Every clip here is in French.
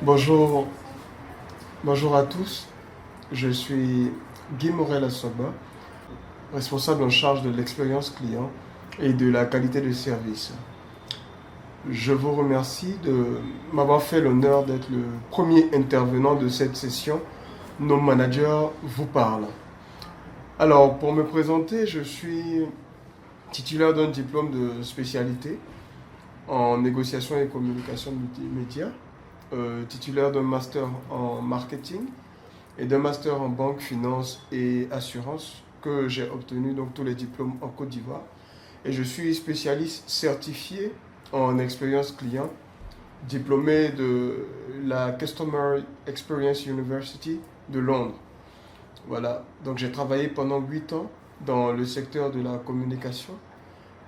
Bonjour, bonjour à tous. Je suis Guy Morel-Assoba, responsable en charge de l'expérience client et de la qualité de service. Je vous remercie de m'avoir fait l'honneur d'être le premier intervenant de cette session. Nos managers vous parlent. Alors, pour me présenter, je suis titulaire d'un diplôme de spécialité en négociation et communication multimédia, titulaire d'un master en marketing et d'un master en banque, finance et assurance que j'ai obtenu donc tous les diplômes en Côte d'Ivoire. Et je suis spécialiste certifié en expérience client, diplômé de la Customer Experience University de Londres. Voilà, donc j'ai travaillé pendant 8 ans dans le secteur de la communication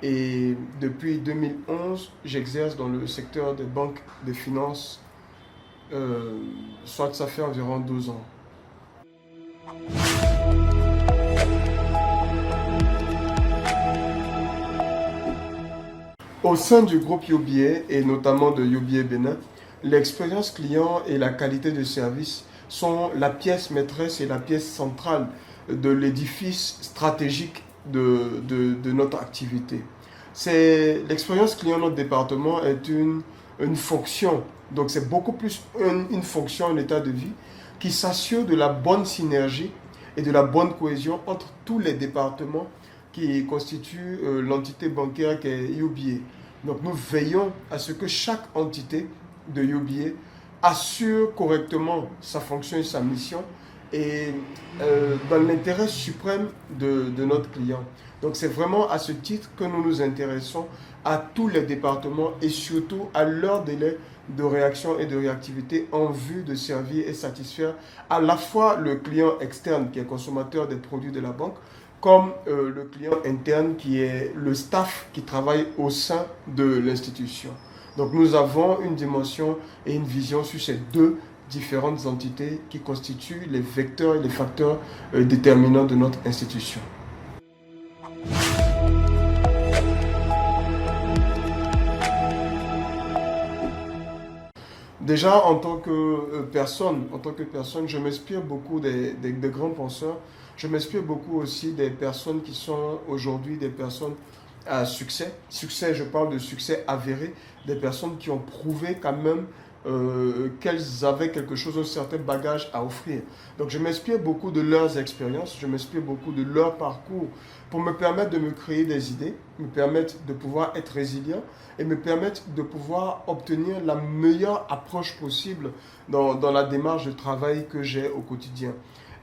et depuis 2011, j'exerce dans le secteur des banques, des finances, soit ça fait environ 12 ans. Au sein du groupe UBA et notamment de UBA Bénin, l'expérience client et la qualité de service sont la pièce maîtresse et la pièce centrale de l'édifice stratégique de notre activité. L'expérience client de notre département est une fonction, donc c'est beaucoup plus une fonction, un état de vie qui s'assure de la bonne synergie et de la bonne cohésion entre tous les départements qui constituent l'entité bancaire qui est UBA. Donc nous veillons à ce que chaque entité de UBA assure correctement sa fonction et sa mission et dans l'intérêt suprême de notre client. Donc c'est vraiment à ce titre que nous nous intéressons à tous les départements et surtout à leur délai de réaction et de réactivité en vue de servir et satisfaire à la fois le client externe qui est consommateur des produits de la banque comme le client interne qui est le staff qui travaille au sein de l'institution. Donc nous avons une dimension et une vision sur ces deux différentes entités qui constituent les vecteurs et les facteurs déterminants de notre institution. Déjà, en tant que personne, je m'inspire beaucoup des grands penseurs. Je m'inspire beaucoup aussi des personnes qui sont aujourd'hui des personnes à succès. Succès, je parle de succès avéré, des personnes qui ont prouvé quand même qu'elles avaient quelque chose, un certain bagage à offrir. Donc je m'inspire beaucoup de leurs expériences, je m'inspire beaucoup de leur parcours pour me permettre de me créer des idées, me permettre de pouvoir être résilient et me permettre de pouvoir obtenir la meilleure approche possible dans la démarche de travail que j'ai au quotidien.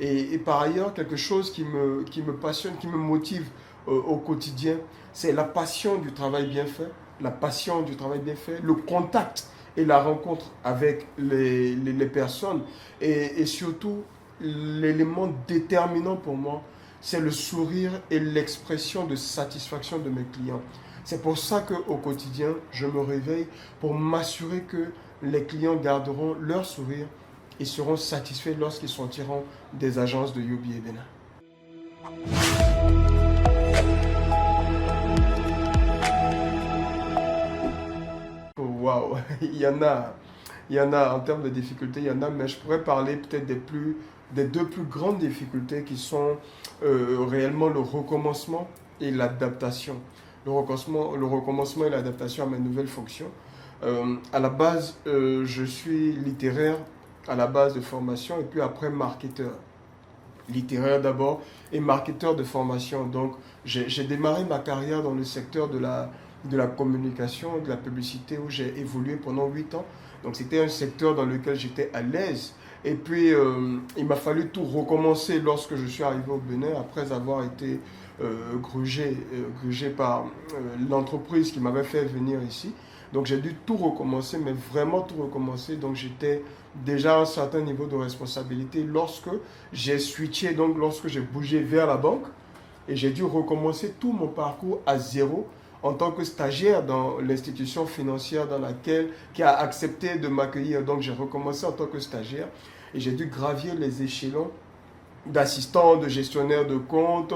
Et par ailleurs, quelque chose qui me passionne, qui me motive au quotidien, c'est la passion du travail bien fait, la passion du travail bien fait, le contact et la rencontre avec les personnes et surtout l'élément déterminant pour moi, c'est le sourire et l'expression de satisfaction de mes clients. C'est pour ça qu'au quotidien, je me réveille pour m'assurer que les clients garderont leur sourire et seront satisfaits lorsqu'ils sortiront des agences de UBA Bénin. Waouh, il y en a en termes de difficultés, il y en a, mais je pourrais parler peut-être des deux plus grandes difficultés qui sont réellement le recommencement et l'adaptation. Le recommencement et l'adaptation à mes nouvelles fonctions. À la base, je suis littéraire à la base de formation et puis après marketeur. Littéraire d'abord et marketeur de formation. Donc j'ai démarré ma carrière dans le secteur de la communication, de la publicité où j'ai évolué pendant 8 ans. Donc c'était un secteur dans lequel j'étais à l'aise. Et puis il m'a fallu tout recommencer lorsque je suis arrivé au Bénin après avoir été grugé par l'entreprise qui m'avait fait venir ici. Donc j'ai dû tout recommencer, mais vraiment tout recommencer. Donc j'étais déjà à un certain niveau de responsabilité lorsque j'ai switché, donc lorsque j'ai bougé vers la banque. Et j'ai dû recommencer tout mon parcours à zéro en tant que stagiaire dans l'institution financière qui a accepté de m'accueillir. Donc j'ai recommencé en tant que stagiaire et j'ai dû gravir les échelons d'assistant, de gestionnaire de compte,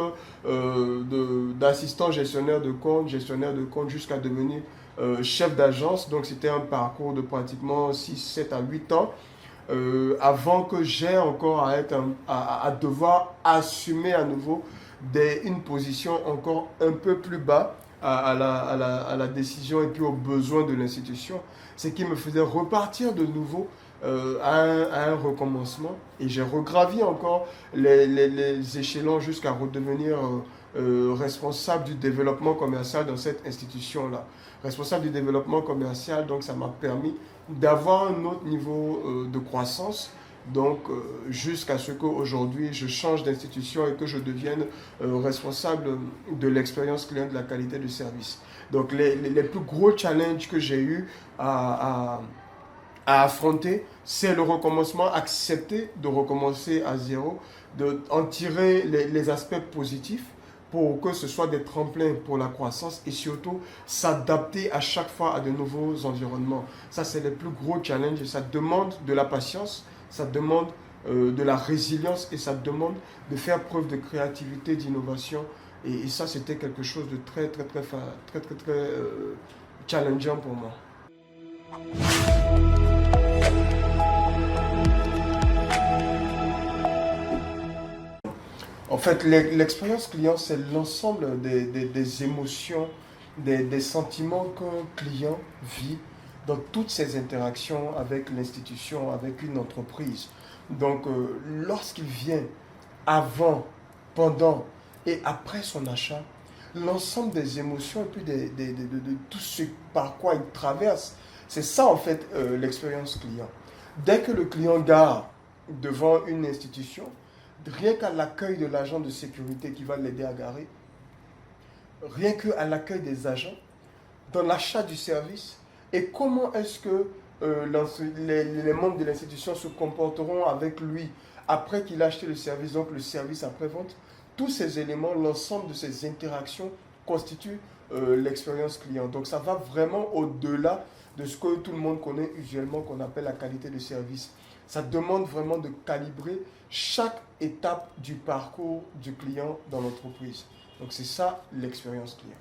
d'assistant gestionnaire de compte jusqu'à devenir chef d'agence. Donc c'était un parcours de pratiquement 6 7 à 8 ans avant que j'ai encore à devoir assumer à nouveau une position encore un peu plus bas à la décision et puis aux besoins de l'institution. Ce qui me faisait repartir de nouveau à un recommencement. Et j'ai regravi encore les échelons jusqu'à redevenir responsable du développement commercial dans cette institution-là. Responsable du développement commercial, donc ça m'a permis d'avoir un autre niveau de croissance. Donc, jusqu'à ce qu'aujourd'hui, je change d'institution et que je devienne responsable de l'expérience client de la qualité de service. Donc, les plus gros challenges que j'ai eu à affronter, c'est le recommencement, accepter de recommencer à zéro, en tirer les aspects positifs pour que ce soit des tremplins pour la croissance et surtout s'adapter à chaque fois à de nouveaux environnements. Ça, c'est le plus gros challenge et ça demande de la patience, ça demande de la résilience et ça demande de faire preuve de créativité, d'innovation. Et ça, c'était quelque chose de très challengeant pour moi. En fait, l'expérience client, c'est l'ensemble des émotions, des sentiments qu'un client vit dans toutes ses interactions avec l'institution, avec une entreprise. Donc, lorsqu'il vient avant, pendant et après son achat, l'ensemble des émotions et puis de tout ce par quoi il traverse, c'est ça en fait l'expérience client. Dès que le client gare devant une institution, rien qu'à l'accueil de l'agent de sécurité qui va l'aider à garer, rien qu'à l'accueil des agents, dans l'achat du service, et comment est-ce que les membres de l'institution se comporteront avec lui après qu'il a acheté le service, donc le service après-vente, tous ces éléments, l'ensemble de ces interactions constituent l'expérience client. Donc ça va vraiment au-delà de ce que tout le monde connaît usuellement qu'on appelle la qualité de service. Ça demande vraiment de calibrer chaque étape du parcours du client dans l'entreprise. Donc c'est ça l'expérience client.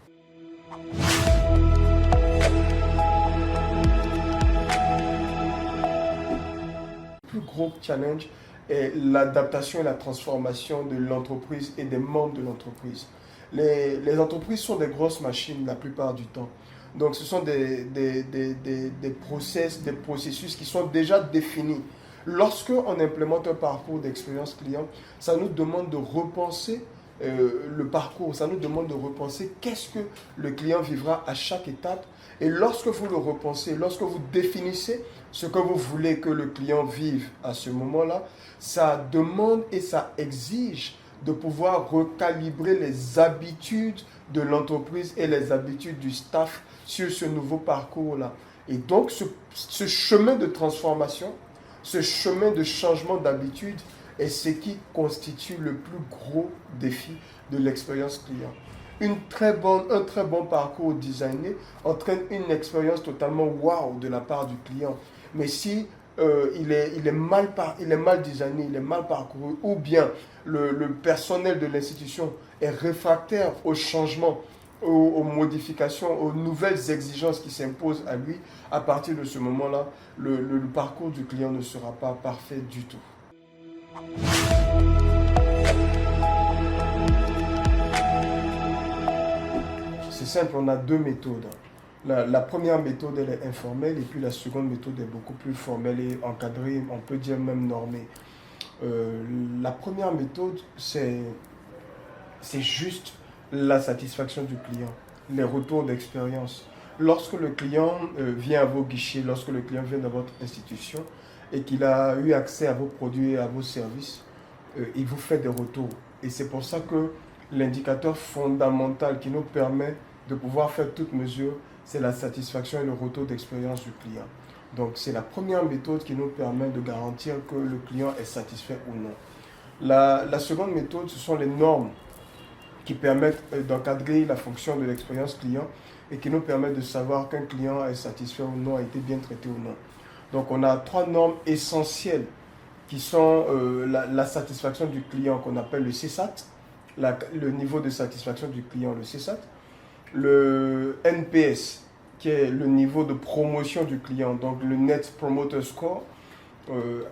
Le plus gros challenge est l'adaptation et la transformation de l'entreprise et des membres de l'entreprise. Les entreprises sont des grosses machines la plupart du temps. Donc ce sont des processus qui sont déjà définis. Lorsque on implémente un parcours d'expérience client, ça nous demande de repenser le parcours, ça nous demande de repenser qu'est-ce que le client vivra à chaque étape. Et lorsque vous le repensez, lorsque vous définissez ce que vous voulez que le client vive à ce moment-là, ça demande et ça exige de pouvoir recalibrer les habitudes de l'entreprise et les habitudes du staff sur ce nouveau parcours-là. Et donc, ce chemin de transformation, ce chemin de changement d'habitude est ce qui constitue le plus gros défi de l'expérience client. Un très bon parcours designé entraîne une expérience totalement wow de la part du client. Mais si il est mal designé, il est mal parcouru, ou bien le personnel de l'institution est réfractaire au changement, aux modifications, aux nouvelles exigences qui s'imposent à lui, à partir de ce moment-là, le parcours du client ne sera pas parfait du tout. C'est simple, on a deux méthodes. La première méthode, elle est informelle, et puis la seconde méthode est beaucoup plus formelle et encadrée, on peut dire même normée. La première méthode, c'est juste la satisfaction du client, les retours d'expérience. Lorsque le client vient à vos guichets, lorsque le client vient dans votre institution et qu'il a eu accès à vos produits et à vos services, il vous fait des retours. Et c'est pour ça que l'indicateur fondamental qui nous permet de pouvoir faire toute mesure, c'est la satisfaction et le retour d'expérience du client. Donc c'est la première méthode qui nous permet de garantir que le client est satisfait ou non. La seconde méthode, ce sont les normes qui permettent d'encadrer la fonction de l'expérience client et qui nous permettent de savoir qu'un client est satisfait ou non, a été bien traité ou non. Donc on a trois normes essentielles qui sont la satisfaction du client qu'on appelle le CSAT, le niveau de satisfaction du client, le CSAT, le NPS, qui est le niveau de promotion du client, donc le Net Promoter Score,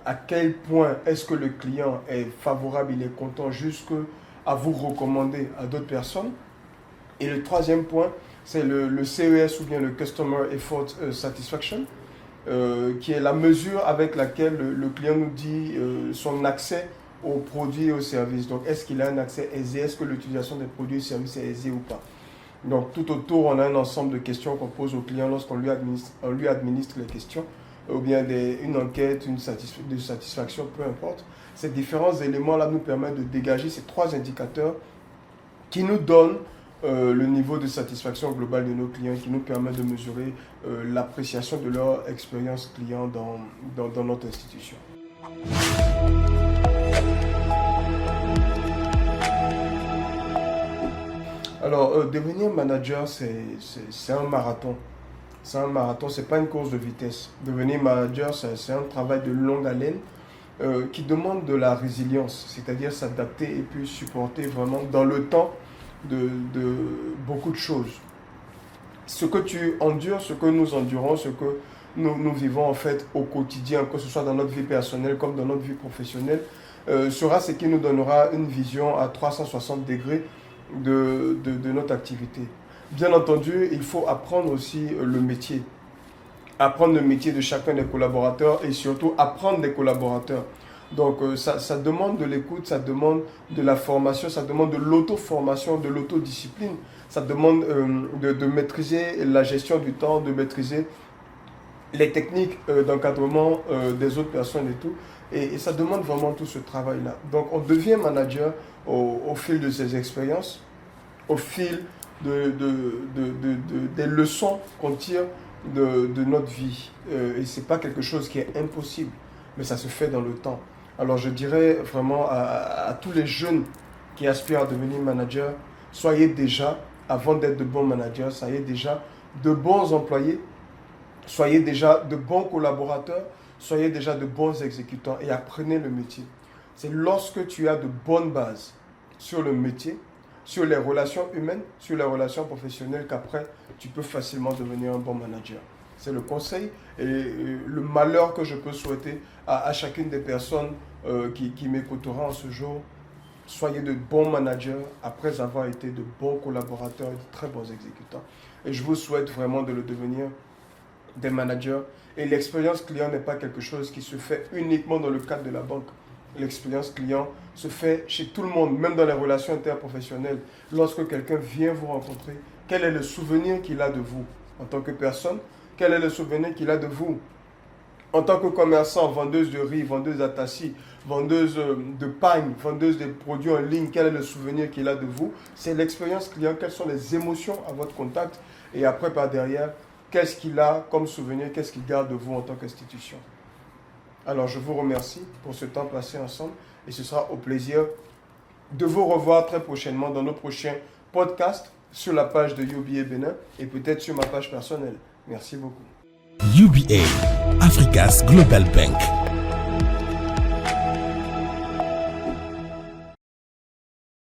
à quel point est-ce que le client est favorable, il est content jusqu'à vous recommander à d'autres personnes. Et le troisième point, c'est le CES ou bien le Customer Effort Satisfaction, qui est la mesure avec laquelle le client nous dit son accès aux produits et aux services. Donc, est-ce qu'il a un accès aisé? Est-ce que l'utilisation des produits et services est aisée ou pas? Donc, tout autour, on a un ensemble de questions qu'on pose au client lorsqu'on lui administre les questions, ou bien une enquête, de satisfaction, peu importe. Ces différents éléments-là nous permettent de dégager ces 3 indicateurs qui nous donnent le niveau de satisfaction globale de nos clients, qui nous permet de mesurer l'appréciation de leur expérience client dans notre institution. Alors, devenir manager, c'est un marathon. C'est un marathon, ce n'est pas une course de vitesse. Devenir manager, c'est un travail de longue haleine qui demande de la résilience, c'est-à-dire s'adapter et puis supporter vraiment dans le temps de beaucoup de choses. Ce que tu endures, ce que nous endurons, ce que nous vivons en fait au quotidien, que ce soit dans notre vie personnelle comme dans notre vie professionnelle, sera ce qui nous donnera une vision à 360 degrés de notre activité. Bien entendu, il faut apprendre aussi le métier. Apprendre le métier de chacun des collaborateurs et surtout apprendre des collaborateurs. Donc ça demande de l'écoute, ça demande de la formation, ça demande de l'auto-formation, de l'autodiscipline. Ça demande de maîtriser la gestion du temps, de maîtriser les techniques d'encadrement des autres personnes et tout. Et ça demande vraiment tout ce travail-là. Donc on devient manager au fil de ses expériences, au fil des leçons qu'on tire de notre vie. Et ce n'est pas quelque chose qui est impossible, mais ça se fait dans le temps. Alors je dirais vraiment à tous les jeunes qui aspirent à devenir manager, soyez déjà, avant d'être de bons managers, soyez déjà de bons employés, soyez déjà de bons collaborateurs, soyez déjà de bons exécutants et apprenez le métier. C'est lorsque tu as de bonnes bases sur le métier, sur les relations humaines, sur les relations professionnelles qu'après tu peux facilement devenir un bon manager. C'est le conseil et le malheur que je peux souhaiter à chacune des personnes qui m'écoutera en ce jour. Soyez de bons managers après avoir été de bons collaborateurs et de très bons exécutants. Et je vous souhaite vraiment de le devenir des managers. Et l'expérience client n'est pas quelque chose qui se fait uniquement dans le cadre de la banque. L'expérience client se fait chez tout le monde, même dans les relations interprofessionnelles. Lorsque quelqu'un vient vous rencontrer, quel est le souvenir qu'il a de vous en tant que personne? Quel est le souvenir qu'il a de vous en tant que commerçant, vendeuse de riz, vendeuse à tassis, vendeuse de pagne, vendeuse de produits en ligne? Quel est le souvenir qu'il a de vous? C'est l'expérience client. Quelles sont les émotions à votre contact? Et après, par derrière, qu'est-ce qu'il a comme souvenir? Qu'est-ce qu'il garde de vous en tant qu'institution? Alors, je vous remercie pour ce temps passé ensemble et ce sera au plaisir de vous revoir très prochainement dans nos prochains podcasts sur la page de UBA Bénin et peut-être sur ma page personnelle. Merci beaucoup. UBA, Africa's Global Bank.